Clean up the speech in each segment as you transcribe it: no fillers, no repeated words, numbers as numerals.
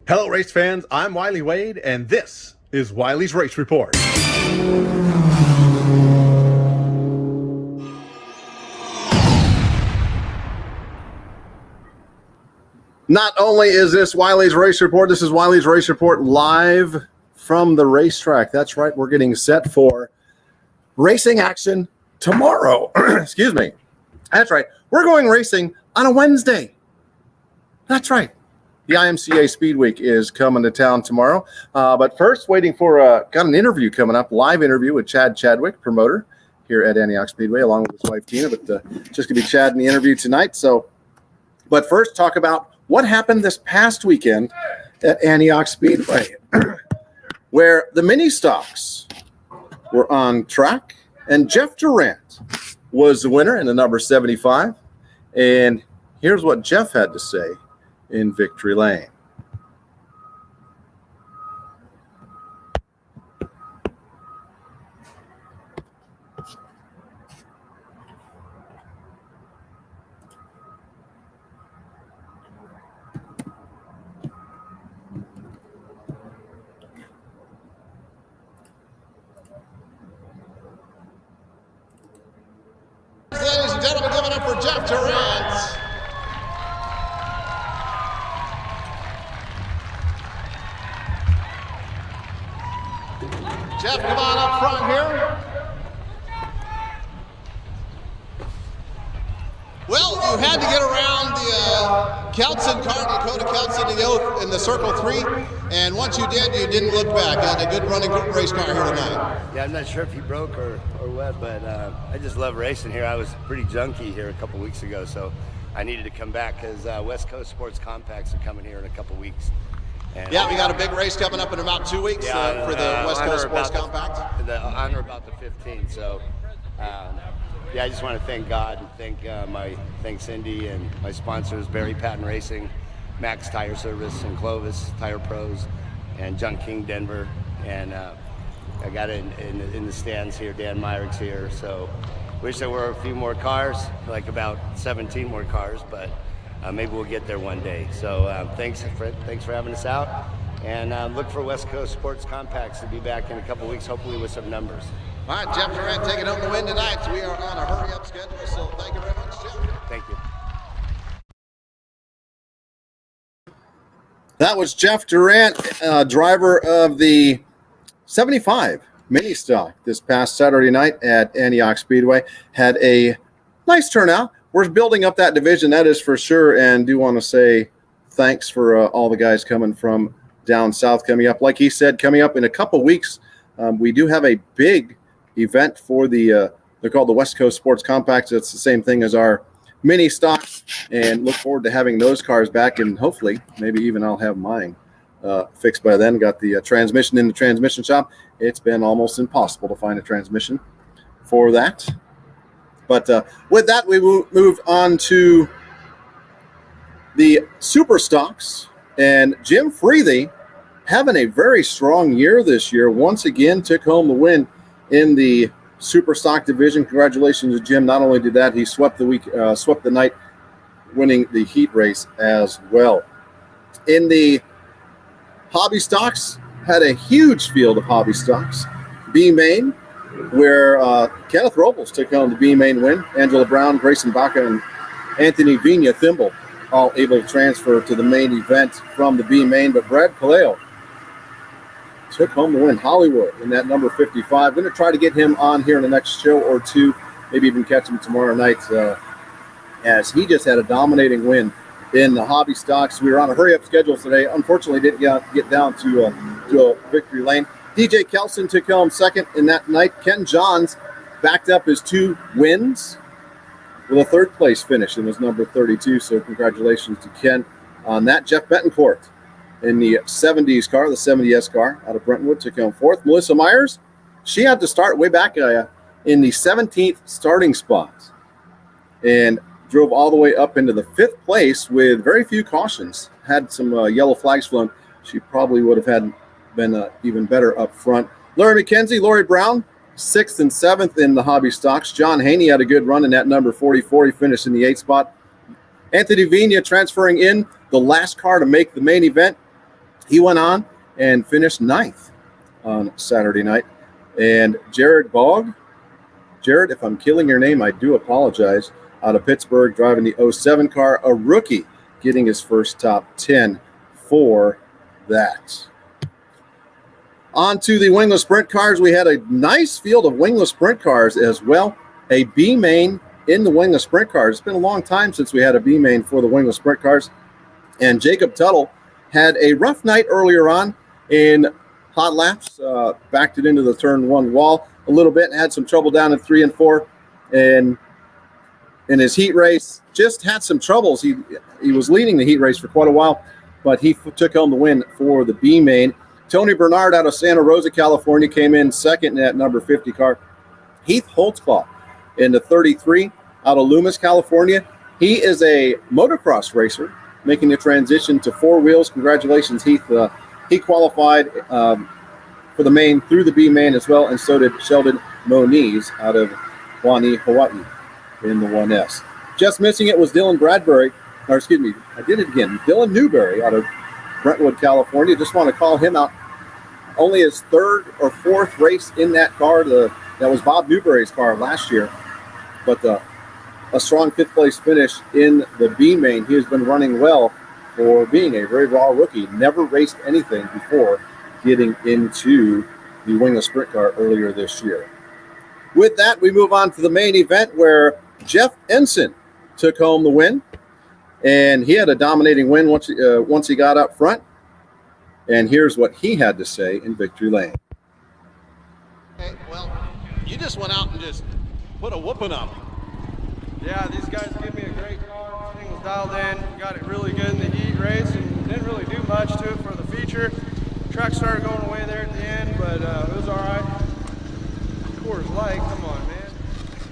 Hello, race fans. I'm Wylie Wade, and this is Wylie's Race Report. Not only is this Wylie's Race Report, this is Wylie's Race Report live from the racetrack. That's right, we're getting set for racing action tomorrow. Excuse me. That's right, we're going racing on a Wednesday. That's right. The IMCA Speed Week is coming to town tomorrow. But first, waiting for got an interview coming up, live interview with Chadwick, promoter here at Antioch Speedway, along with his wife Tina. But just going to be Chad in the interview tonight. But first, talk about what happened this past weekend at Antioch Speedway, where the mini stocks were on track, and Jeff Durant was the winner in the number 75. And here's what Jeff had to say in Victory Lane. Ladies and gentlemen, give it up for Jeff Durant. Jeff, come on up front here. Well, you had to get around the Kelson car, Dakota Kelson in the Circle 3, and once you did, you didn't look back. You had a good running race car here tonight. Yeah, I'm not sure if he broke or what, but I just love racing here. I was pretty junky here a couple weeks ago, so I needed to come back because West Coast Sports Compacts are coming here in a couple weeks. And yeah, we got a big race coming up in about 2 weeks for the West Coast Sports Compact. On or about the 15th. So, yeah, I just want to thank God and thank Cindy and my sponsors, Barry Patton Racing, Max Tire Service, and Clovis Tire Pros, and John King Denver. And I got in the stands here. Dan Meyrick's here. So, wish there were a few more cars, like about 17 more cars, but maybe we'll get there one day. So thanks for having us out, and look for West Coast Sports Compacts to be back in a couple weeks, hopefully with some numbers. All right, Jeff Durant taking home the win tonight. So we are on a hurry-up schedule, so thank you very much, Jeff. Thank you. That was Jeff Durant, driver of the 75 mini stock this past Saturday night at Antioch Speedway. Had a nice turnout. We're building up that division, that is for sure, and do want to say thanks for all the guys coming from down south coming up. Like he said, coming up in a couple weeks, we do have a big event for they're called the West Coast Sports Compacts. It's the same thing as our mini stocks, and look forward to having those cars back, and hopefully maybe even I'll have mine fixed by then. Got the transmission in the transmission shop. It's been almost impossible to find a transmission for that. But with that, we move on to the super stocks, and Jim Freethy having a very strong year this year. Once again, took home the win in the super stock division. Congratulations to Jim. Not only did that, he swept the night, winning the heat race as well. In the hobby stocks, had a huge field of hobby stocks. B-Main, where Kenneth Robles took home the B-Main win. Angela Brown, Grayson Baca, and Anthony Vina Thimble all able to transfer to the main event from the B-Main. But Brad Kaleo took home the win. Hollywood in that number 55. Going to try to get him on here in the next show or two, maybe even catch him tomorrow night, as he just had a dominating win in the hobby stocks. We were on a hurry-up schedule today. Unfortunately, didn't get down to a victory lane. DJ Kelson took home second in that night. Ken Johns backed up his 2 wins with a third-place finish in his number 32, so congratulations to Ken on that. Jeff Betancourt in the 70s car, the 70S car out of Brentwood, took home fourth. Melissa Myers, she had to start way back in the 17th starting spot and drove all the way up into the 5th place with very few cautions. Had some yellow flags flown. She probably would have been even better up front. Larry McKenzie, Lori Brown, 6th and 7th in the hobby stocks. John Haney had a good run in that number 44. He finished in the 8th spot. Anthony Vina transferring in the last car to make the main event. He went on and finished 9th on Saturday night. And Jared Bogg, Jared, if I'm killing your name, I do apologize, out of Pittsburgh, driving the 07 car, a rookie, getting his first top 10 for that. On to the wingless sprint cars. We had a nice field of wingless sprint cars as well. A B main in the wingless sprint cars. It's been a long time since we had a B main for the wingless sprint cars. And Jacob Tuttle had a rough night earlier on in hot laps, backed it into the turn 1 wall a little bit and had some trouble down in 3 and 4. And in his heat race, just had some troubles. He was leading the heat race for quite a while, but he took home the win for the B main. Tony Bernard out of Santa Rosa, California, came in second in that number 50 car. Heath Holtzclaw in the 33 out of Loomis, California. He is a motocross racer making the transition to 4 wheels. Congratulations, Heath. He qualified for the main through the B main as well, and so did Sheldon Moniz out of Wani, Hawaii in the 1S. Just missing it was Dylan Bradbury, or excuse me, I did it again. Dylan Newberry out of Brentwood, California. Just want to call him out. Only his 3rd or 4th race in that car. That was Bob Newberry's car last year. But a strong 5th place finish in the B main. He has been running well for being a very raw rookie. Never raced anything before getting into the wingless sprint car earlier this year. With that, we move on to the main event where Jeff Ensign took home the win. And he had a dominating win once he got up front. And here's what he had to say in victory lane. Okay, well, you just went out and just put a whooping up. Yeah, these guys give me a great car. Everything was dialed in. Got it really good in the heat race and didn't really do much to it for the feature. Truck started going away there at the end, but it was all right. Coors Light, come on, man.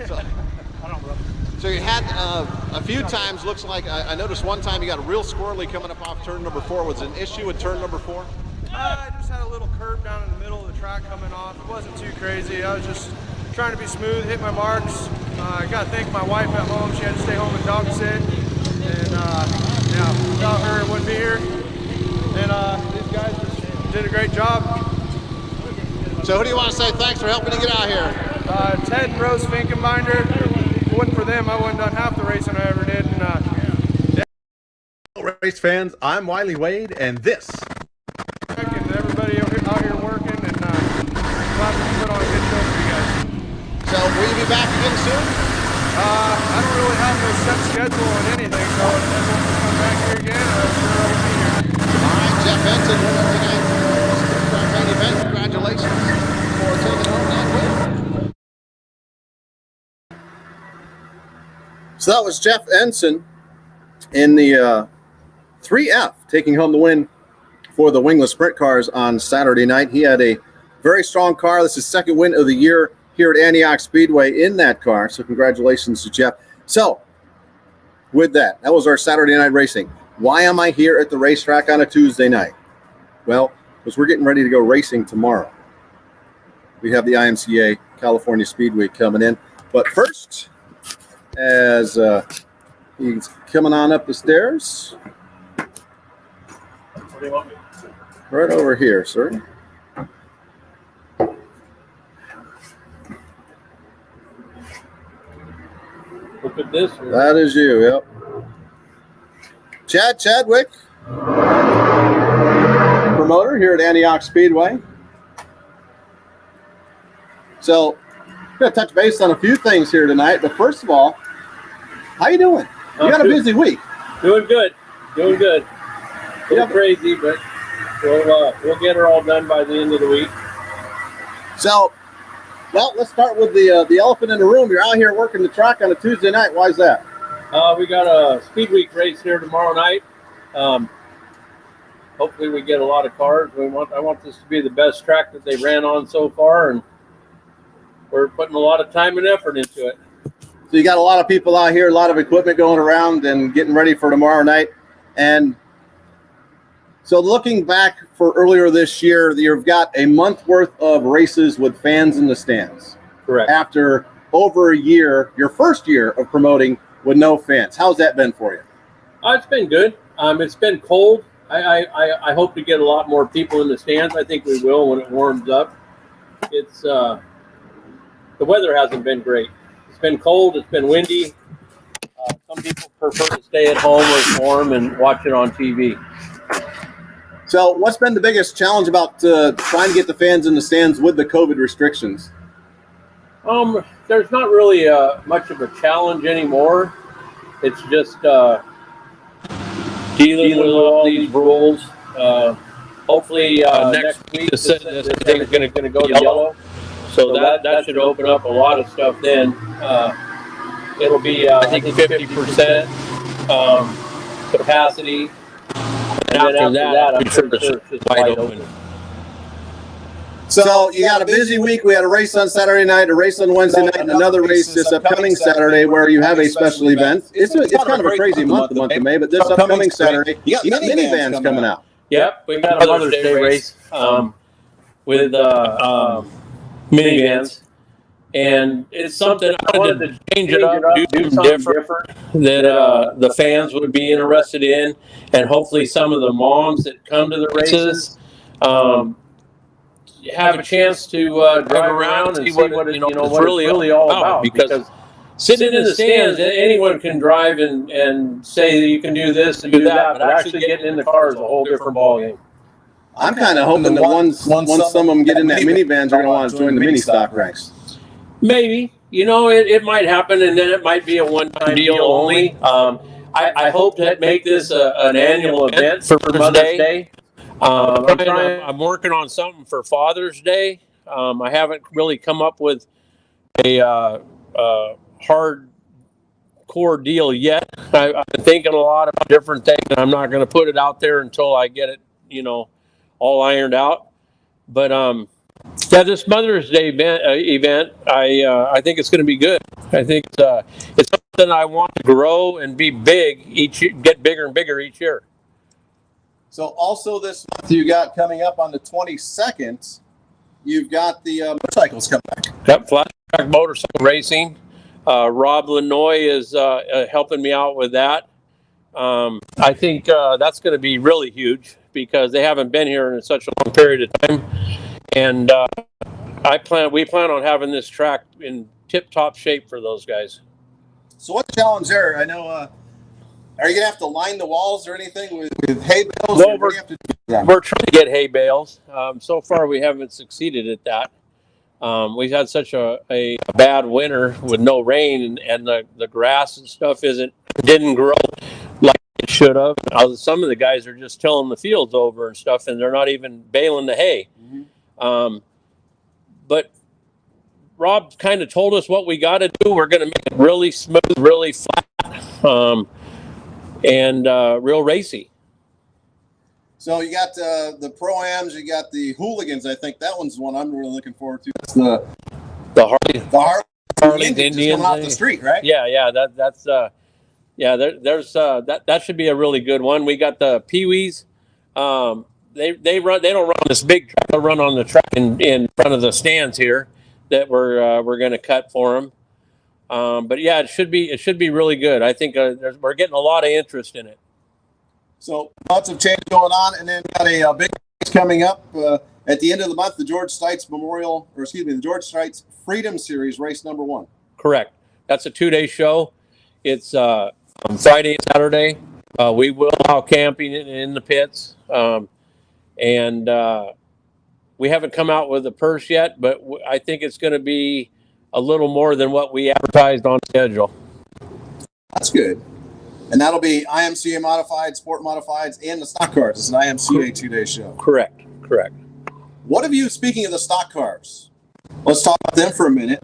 So, so you had a few times, looks like, I noticed one time you got a real squirrely coming up off turn number 4. Was it an issue with turn number 4? I just had a little curve down in the middle of the track coming off. It wasn't too crazy. I was just trying to be smooth, hit my marks. I got to thank my wife at home. She had to stay home and dog sit. And yeah, without her, I wouldn't be here. And these guys just did a great job. So who do you want to say thanks for helping you get out here? Ted and Rose Finkenbinder. If it wasn't for them, I wouldn't have done half the racing I ever did. And Hello, race fans. I'm Wylie Wade, and this. And everybody out here working, and glad we put on a good show for you guys. So will you be back again soon? I don't really have no set schedule on anything, so if they want to come back here again, I'm sure I'll be here. All right, Jeff Ensign, tonight's main event. Congratulations for taking home that win. So that was Jeff Ensign in the 3F taking home the win for the wingless sprint cars on Saturday night. He had a very strong car. This is his 2nd win of the year here at Antioch Speedway in that car. So congratulations to Jeff. So with that was our Saturday night racing. Why am I here at the racetrack on a Tuesday night? Well, because we're getting ready to go racing tomorrow. We have the IMCA California Speedway coming in. But first, as he's coming on up the stairs. What do you want me? Right over here, sir. Look at this. That is you, yep. Chadwick, promoter here at Antioch Speedway. So, we're going to touch base on a few things here tonight. But first of all, how you doing? You got a busy week. Doing good. Doing good. A little crazy, but we'll get her all done by the end of the week. So, well, let's start with the elephant in the room. You're out here working the track on a Tuesday night. Why is that? We got a Speed Week race here tomorrow night. Hopefully we get a lot of cars. I want this to be the best track that they ran on so far, and we're putting a lot of time and effort into it. So you got a lot of people out here, a lot of equipment going around and getting ready for tomorrow night. And so looking back for earlier this year, you've got a month worth of races with fans in the stands. Correct. After over a year, your first year of promoting with no fans. How's that been for you? It's been good. It's been cold. I hope to get a lot more people in the stands. I think we will when it warms up. It's the weather hasn't been great. It's been cold. It's been windy. Some people prefer to stay at home where it's warm and watch it on TV. So, what's been the biggest challenge about trying to get the fans in the stands with the COVID restrictions? There's not really much of a challenge anymore. It's just dealing with all these rules. Hopefully next week this thing is going to go to yellow, so that should open up a lot of stuff. Then it'll be I think 50% capacity, and after that I'm sure it's just wide open. So you got a busy week. We had a race on Saturday night, a race on Wednesday night, and another race this upcoming Saturday where you have a special event. It's kind of a crazy month, the month of May, but this upcoming Saturday, you got minivans coming out. Yep, we got a Mother's Day race with minivans, and it's something I wanted to change it up, do something different that the fans would be interested in, and hopefully some of the moms that come to the races have a chance to drive around and see what it's really all about. Because sitting in the stands, anyone can drive and say that you can do this and do that, but actually getting in the car is a whole different ballgame. I'm kind of hoping that once some of them get in that minivans, are going to want to join the mini stock ranks. Maybe. It might happen, and then it might be a one-time deal only. I hope to make this an annual event for Mother's Day. I'm working on something for Father's Day. I haven't really come up with a hard core deal yet. I've been thinking a lot about different things, and I'm not going to put it out there until I get it, all ironed out. But this Mother's Day event, I think it's going to be good. I think it's something I want to grow and be big get bigger and bigger each year. So also this month you got coming up on the 22nd, you've got the motorcycles coming back. Yep, flat track motorcycle racing. Rob Lanoy is helping me out with that. I think that's going to be really huge because they haven't been here in such a long period of time. And we plan on having this track in tip-top shape for those guys. So what's the challenge there? I know... are you going to have to line the walls or anything with hay bales? No, we're trying to get hay bales. So far, we haven't succeeded at that. We've had such a bad winter with no rain, and the grass and stuff didn't grow like it should have. Some of the guys are just tilling the fields over and stuff, and they're not even baling the hay. Mm-hmm. But Rob kind of told us what we got to do. We're going to make it really smooth, really flat. And real racy. So you got the Pro-Ams, you got the Hooligans. I think that one's the one I'm really looking forward to. That's the Harley Indians coming off the street, right? Yeah. That's there's that should be a really good one. We got the Pee-wees. They don't run this big track. They run on the track in front of the stands here that we're going to cut for them. But yeah, it should be really good. I think we're getting a lot of interest in it. So lots of change going on, and then got a big race coming up at the end of the month. The George Stites the George Stites Freedom Series race number 1. Correct. That's a 2-day show. It's on Friday and Saturday. We will allow camping in the pits, and we haven't come out with a purse yet, but I think it's going to be a little more than what we advertised on schedule. That's good. And that'll be IMCA modified, sport modifieds, and the stock cars. It's an IMCA 2-day show. Correct. What have you, speaking of the stock cars, let's talk about them for a minute.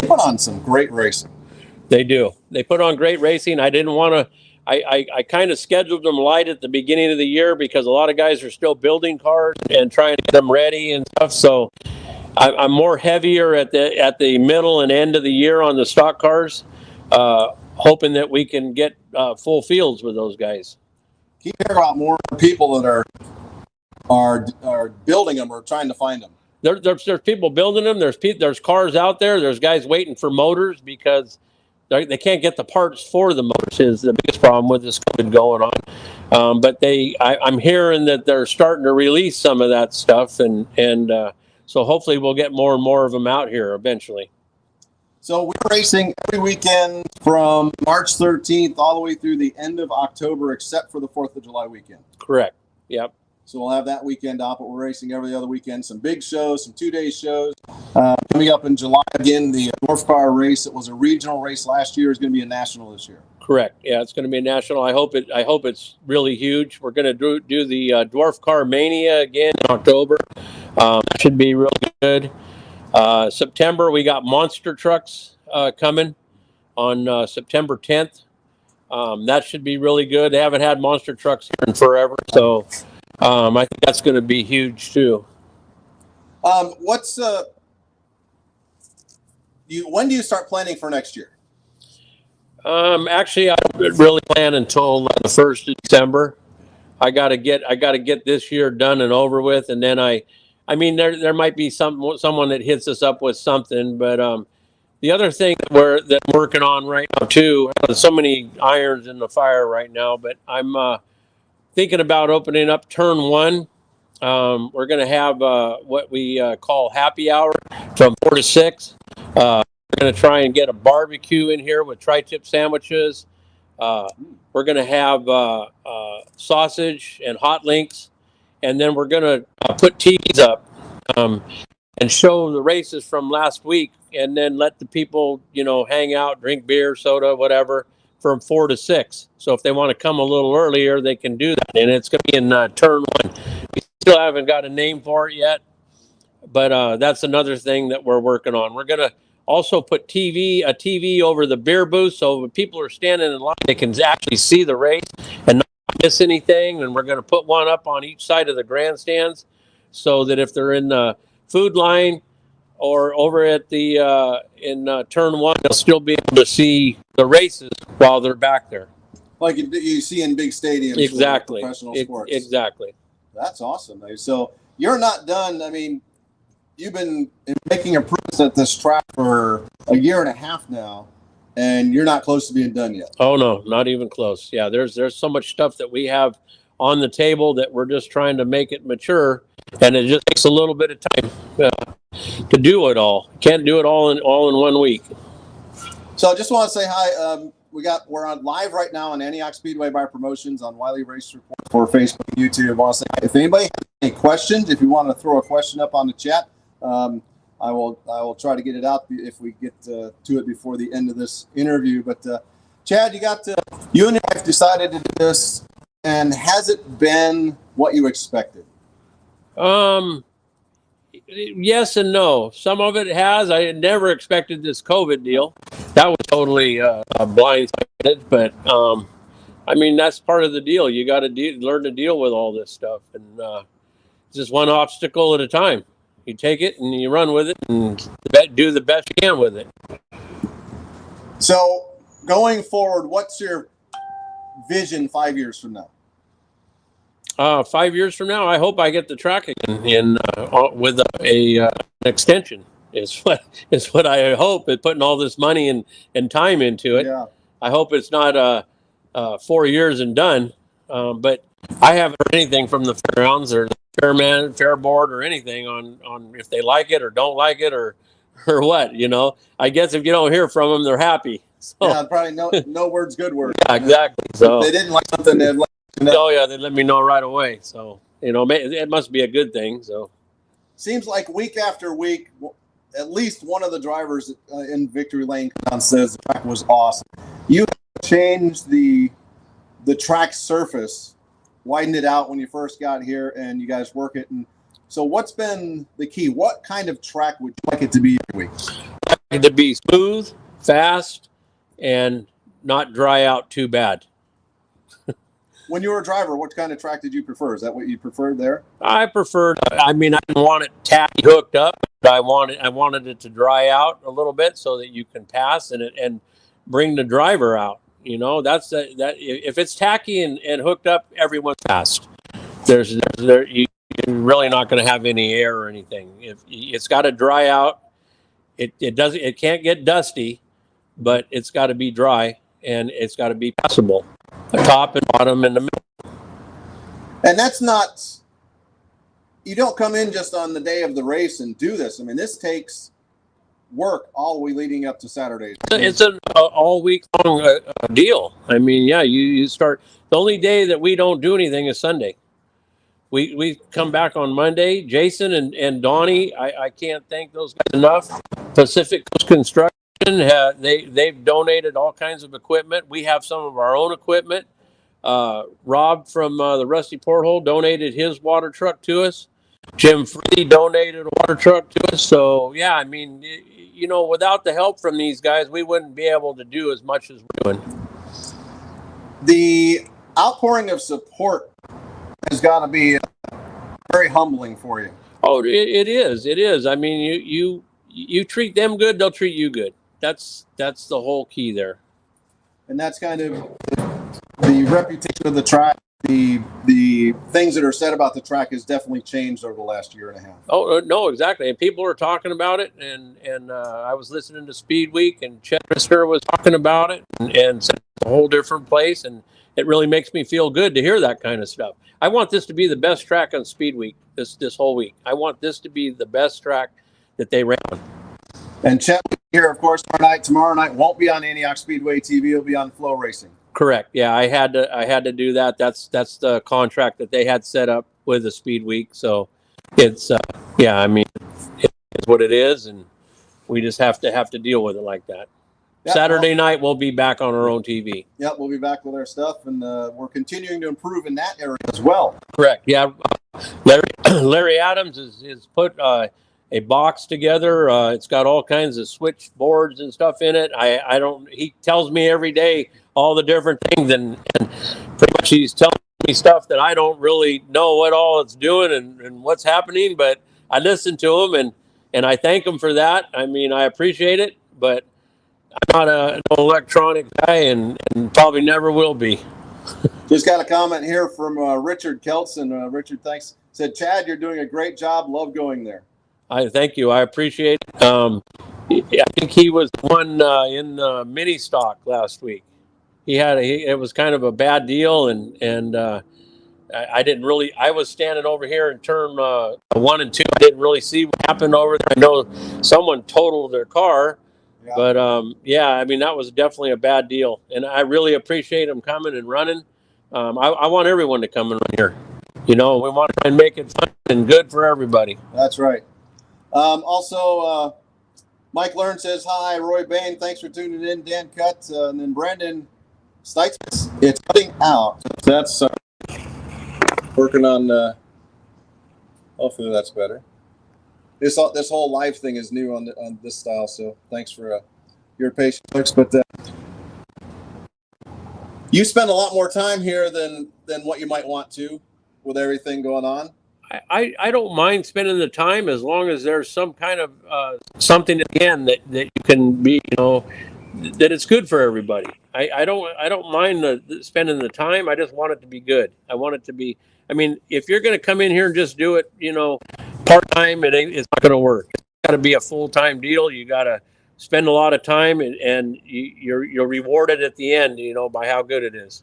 They put on some great racing. They do. They put on great racing. I didn't want to, I kind of scheduled them light at the beginning of the year because a lot of guys are still building cars and trying to get them ready and stuff. So I'm more heavier at the middle and end of the year on the stock cars, hoping that we can get full fields with those guys. Keep hearing about more people that are building them or trying to find them. There's people building them. There's cars out there. There's guys waiting for motors because they can't get the parts for the motors. Is the biggest problem with this COVID going But I'm hearing that they're starting to release some of that stuff, and so hopefully we'll get more and more of them out here eventually. So we're racing every weekend from March 13th all the way through the end of October, except for the 4th of July weekend. Correct. Yep. So we'll have that weekend off, but we're racing every other weekend. Some big shows, some 2-day shows. Coming up in July again, the dwarf car race. It was a regional race last year. Is going to be a national this year. Correct. Yeah, it's going to be a national. I hope it's really huge. We're going to do the dwarf car mania again in October. Should be really good. September we got monster trucks coming on September 10th. That should be really good. They haven't had monster trucks here in forever, so I think that's going to be huge too. When do you start planning for next year? Actually, I don't really plan until the 1st of December. I gotta get this year done and over with, and then I mean there might be someone that hits us up with something, but the other thing that we're working on right now too, so many irons in the fire right now, but I'm thinking about opening up turn 1. We're going to have what we call happy hour from 4 to 6. We're going to try and get a barbecue in here with tri-tip sandwiches. We're going to have sausage and hot links, and then we're going to put TVs up and show the races from last week, and then let the people, hang out, drink beer, soda, whatever, from 4 to 6. So if they want to come a little earlier, they can do that. And it's going to be in turn 1. We still haven't got a name for it yet, but that's another thing that we're working on. We're going to also put a TV over the beer booth, so when people are standing in line, they can actually see the race and not miss anything. And we're going to put one up on each side of the grandstands, so that if they're in the food line or over at the in turn 1, they'll still be able to see the races while they're back there. Like you see in big stadiums. Exactly. For professional sports. Exactly. That's awesome. So you're not done. I mean, you've been making improvements at this track for a year and a half now, and you're not close to being done yet. Oh no, not even close. Yeah, there's so much stuff that we have on the table that we're just trying to make it mature, and it just takes a little bit of time to do it all. Can't do it all in 1 week. So I just want to say hi. We're on live right now on Antioch Speedway by Promotions on Wylie Race Report for Facebook and YouTube. I want to say, if anybody has any questions, if you want to throw a question up on the chat, I will try to get it out if we get to it before the end of this interview. But Chad, you and your wife decided to do this, and has it been what you expected? Yes and no. Some of it has. I had never expected this COVID deal. That was totally blindsided. But I mean, that's part of the deal. You got to learn to deal with all this stuff, and it's just one obstacle at a time. You take it and you run with it, and do the best you can with it. So, going forward, what's your vision 5 years from now? 5 years from now, I hope I get the track again with an extension. Is what I hope. Is putting all this money and time into it. Yeah. I hope it's not 4 years and done. But I haven't heard anything from the fairgrounds or the fair board or anything on if they like it or don't like it or what. I guess if you don't hear from them, they're happy. So, yeah, probably no words, good words. Yeah, exactly. So if they didn't like something, they'd let you know. Oh yeah, they let me know right away. So it must be a good thing. So seems like week after week, at least one of the drivers in Victory Lane says the track was awesome. You changed the track surface, widened it out when you first got here, and you guys work it. And so, what's been the key? What kind of track would you like it to be every week? I'd like it to be smooth, fast, and not dry out too bad. When you were a driver, what kind of track did you prefer? Is that what you preferred there? I preferred. I mean, I didn't want it tacky hooked up. But I wanted it to dry out a little bit so that you can pass and bring the driver out. That's that. If it's tacky and hooked up, everyone's passed. You're really not going to have any air or anything. It's got to dry out. It can't get dusty, but it's got to be dry and it's got to be passable. The top and bottom and the middle. And that's not, you don't come in just on the day of the race and do this. I mean, this takes work all the way leading up to Saturday. It's an all week long deal. I mean, yeah, you start. The only day that we don't do anything is Sunday. We come back on Monday. Jason and Donnie, I can't thank those guys enough. Pacific Coast Construction, they've donated all kinds of equipment. We have some of our own equipment. Rob from the Rusty Porthole donated his water truck to us. Jim Free donated a water truck to us. So, yeah, I mean, you know, without the help from these guys, we wouldn't be able to do as much as we're doing. The outpouring of support has got to be very humbling for you. Oh, it is. It is. I mean, you treat them good, they'll treat you good. That's the whole key there. And that's kind of the reputation of the track. The things that are said about the track has definitely changed over the last year and a half. Oh no, exactly. And people are talking about it. And I was listening to Speed Week, and Chadwick was talking about it, and said it's a whole different place. And it really makes me feel good to hear that kind of stuff. I want this to be the best track on Speed Week this whole week. I want this to be the best track that they ran. And Chadwick here, of course, tomorrow night won't be on Antioch Speedway TV. It'll be on Flow Racing. Correct. Yeah, I had to do that. That's the contract that they had set up with the Speed Week. So it's yeah, I mean, it's what it is, and we just have to deal with it like that. Yep, Saturday night we'll be back on our own TV. Yep, we'll be back with our stuff, and we're continuing to improve in that area as well. Correct. Yeah, Larry Adams is put a box together. It's got all kinds of switchboards and stuff in it. I don't. He tells me every day all the different things, and pretty much he's telling me stuff that I don't really know what all it's doing and what's happening. But I listen to him, and I thank him for that. I mean, I appreciate it, but I'm not an electronic guy, and probably never will be. Just got a comment here from Richard Kelson. Richard, thanks. Said, Chad, you're doing a great job. Love going there. I thank you. I appreciate it. I think he was the one in the mini stock last week. It was kind of a bad deal, and I didn't really. I was standing over here in turn 1 and 2. I didn't really see what happened over there. I know someone totaled their car. Yeah. But, yeah, I mean, that was definitely a bad deal. And I really appreciate him coming and running. I want everyone to come and run here. You know, we want to try and make it fun and good for everybody. That's right. Also, Mike Learn says, hi, Roy Bain. Thanks for tuning in. Dan Cutt. And then Brandon Stites. It's cutting out. That's working on, hopefully that's better. This whole live thing is new on this style, so thanks for your patience. But you spend a lot more time here than what you might want to with everything going on. I don't mind spending the time as long as there's some kind of something again that you can be, you know, that it's good for everybody. I don't mind spending the time. I just want it to be good. I want it to be. I mean, if you're going to come in here and just do it, you know, part-time, it's not going to work. It's got to be a full-time deal. You got to spend a lot of time, and you're rewarded at the end, you know, by how good it is.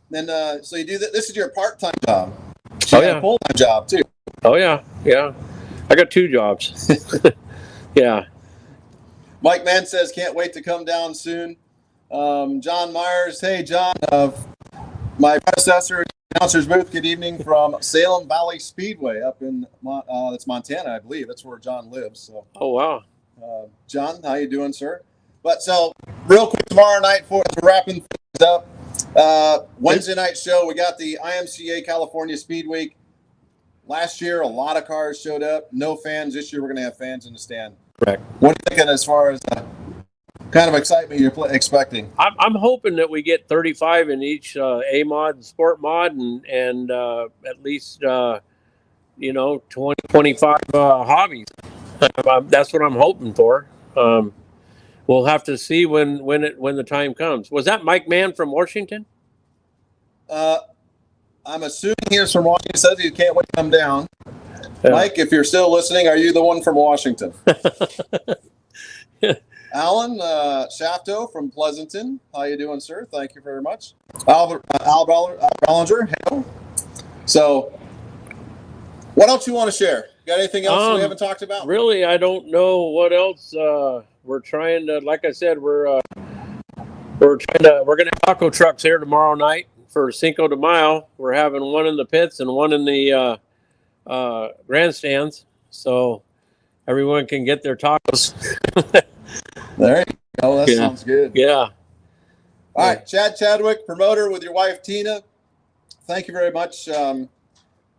Then, so you do that. This is your part-time job. So you got a full-time job too. Oh yeah. I got 2 jobs. Yeah. Mike Mann says, can't wait to come down soon. John Myers, hey John, my predecessor. Announcer's booth, good evening from Salem Valley Speedway up in it's Montana, I believe. That's where John lives. So. Oh, wow. John, how you doing, sir? But so real quick, tomorrow night for wrapping things up. Wednesday night show, we got the IMCA California Speed Week. Last year, a lot of cars showed up. No fans. This year, we're going to have fans in the stand. Correct. What are you thinking as far as kind of excitement you're expecting? I'm hoping that we get 35 in each A mod, sport mod, and at least you know 20, 25 hobbies. That's what I'm hoping for. We'll have to see when the time comes. Was that Mike Mann from Washington? I'm assuming he's from Washington. He says he can't wait to come down. Yeah. Mike, if you're still listening, are you the one from Washington? Alan Shafto from Pleasanton. How you doing, sir? Thank you very much. Al Ballinger. So, what else you want to share? Got anything else we haven't talked about? Really, I don't know what else. We're trying to, like I said, we're going to have taco trucks here tomorrow night for Cinco de Mayo. We're having one in the pits and one in the grandstands, so everyone can get their tacos. There you go. That sounds good. Yeah. All right, Chadwick, promoter with your wife Tina. Thank you very much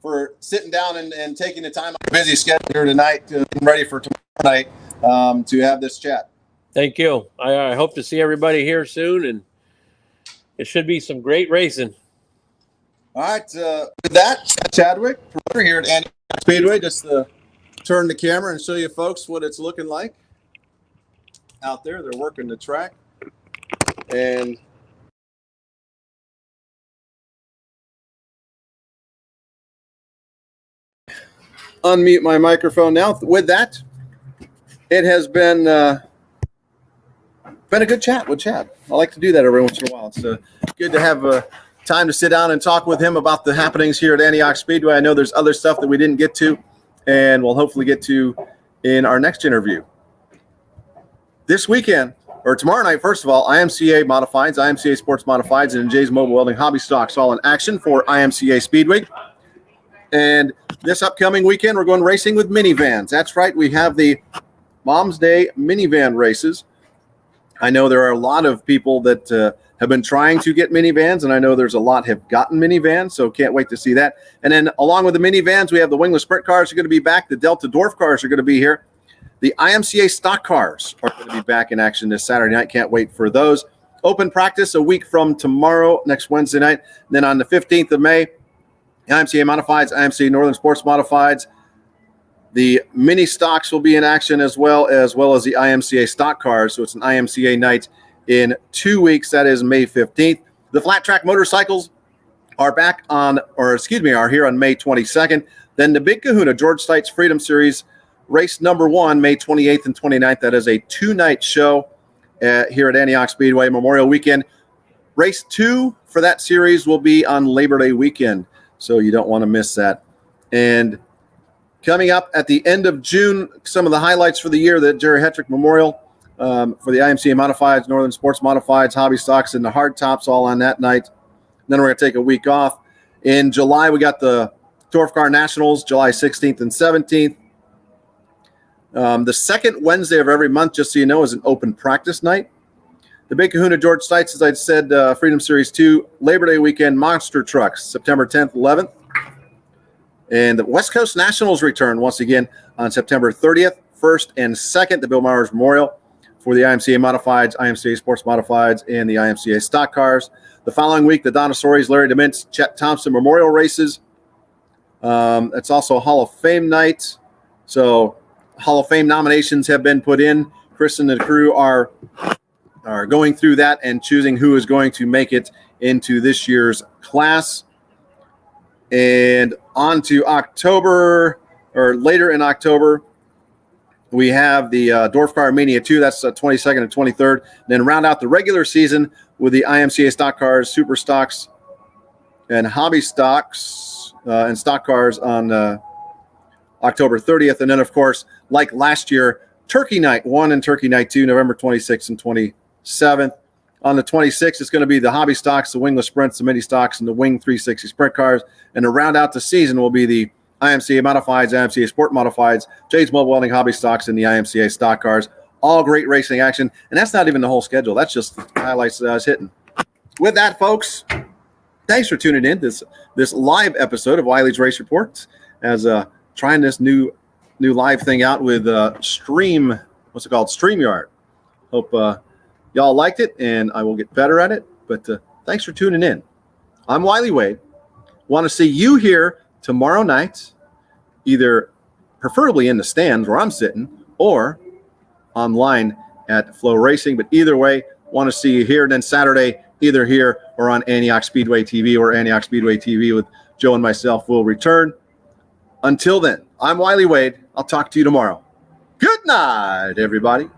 for sitting down and taking the time out of your busy schedule here tonight, ready for tomorrow night to have this chat. Thank you. I hope to see everybody here soon, and it should be some great racing. All right, with that, Chadwick, promoter here at Antioch Speedway, just turn the camera and show you folks what it's looking like out there. They're working the track. And unmute my microphone now. With that, it has been a good chat with Chad. I like to do that every once in a while. It's good to have time to sit down and talk with him about the happenings here at Antioch Speedway. I know there's other stuff that we didn't get to, and we'll hopefully get to in our next interview. This weekend, or tomorrow night, first of all, IMCA Modifieds, IMCA Sports Modifieds, and Jay's Mobile Welding Hobby Stocks all in action for IMCA Speedway. And this upcoming weekend, we're going racing with minivans. That's right, we have the Mom's Day minivan races. I know there are a lot of people that have been trying to get minivans, and I know there's a lot have gotten minivans, so can't wait to see that. And then along with the minivans, we have the wingless sprint cars are going to be back. The Delta Dwarf cars are going to be here. The IMCA stock cars are going to be back in action this Saturday night. Can't wait for those. Open practice a week from tomorrow, next Wednesday night. And then on the 15th of May, IMCA Modifieds, IMCA Northern Sports Modifieds. The mini stocks will be in action as well as the IMCA stock cars. So it's an IMCA night in 2 weeks. That is May 15th. The flat track motorcycles are are here on May 22nd. Then the Big Kahuna George Stites Freedom Series race number 1, May 28th and 29th. That is a 2-night show here at Antioch Speedway Memorial Weekend. Race 2 for that series will be on Labor Day weekend, so you don't want to miss that. And coming up at the end of June, some of the highlights for the year, the Jerry Hetrick Memorial for the IMCA Modifieds, Northern Sports Modifieds, Hobby Stocks, and the Hard Tops all on that night. Then we're going to take a week off. In July, we got the Dwarf Car Nationals, July 16th and 17th. The second Wednesday of every month, just so you know, is an open practice night. The Big Kahuna George Stites, as I said, Freedom Series 2, Labor Day weekend, monster trucks, September 10th, 11th. And the West Coast Nationals return once again on September 30th, 1st, and 2nd, the Bill Myers Memorial for the IMCA Modifieds, IMCA Sports Modifieds, and the IMCA Stock Cars. The following week, the Donna Soares, Larry DeMintz, Chet Thompson Memorial Races. It's also a Hall of Fame night. So Hall of Fame nominations have been put in. Chris and the crew are going through that and choosing who is going to make it into this year's class. And on to October, or later in October, we have the Dwarf Car Mania 2. That's 22nd and 23rd. Then round out the regular season with the IMCA Stock Cars, Super Stocks, and Hobby Stocks and Stock Cars on October 30th. And then, of course, like last year, Turkey Night 1 and Turkey Night 2, November 26th and 27th. On the 26th, it's going to be the Hobby Stocks, the Wingless Sprints, the Mini Stocks, and the Wing 360 Sprint Cars. And to round out the season will be the IMCA Modifieds, IMCA Sport Modifieds, Jay's Mobile Welding Hobby Stocks, and the IMCA Stock Cars. All great racing action. And that's not even the whole schedule. That's just the highlights that I was hitting. With that, folks, thanks for tuning in this live episode of Wylie's Race Report, as trying this new live thing out with StreamYard. Hope y'all liked it, and I will get better at it. But thanks for tuning in. I'm Wylie Wade. Want to see you here tomorrow night, either preferably in the stands where I'm sitting or online at Flow Racing. But either way, want to see you here. And then Saturday, either here or on Antioch Speedway TV, or Antioch Speedway TV with Joe and myself will return. Until then, I'm Wylie Wade. I'll talk to you tomorrow. Good night, everybody.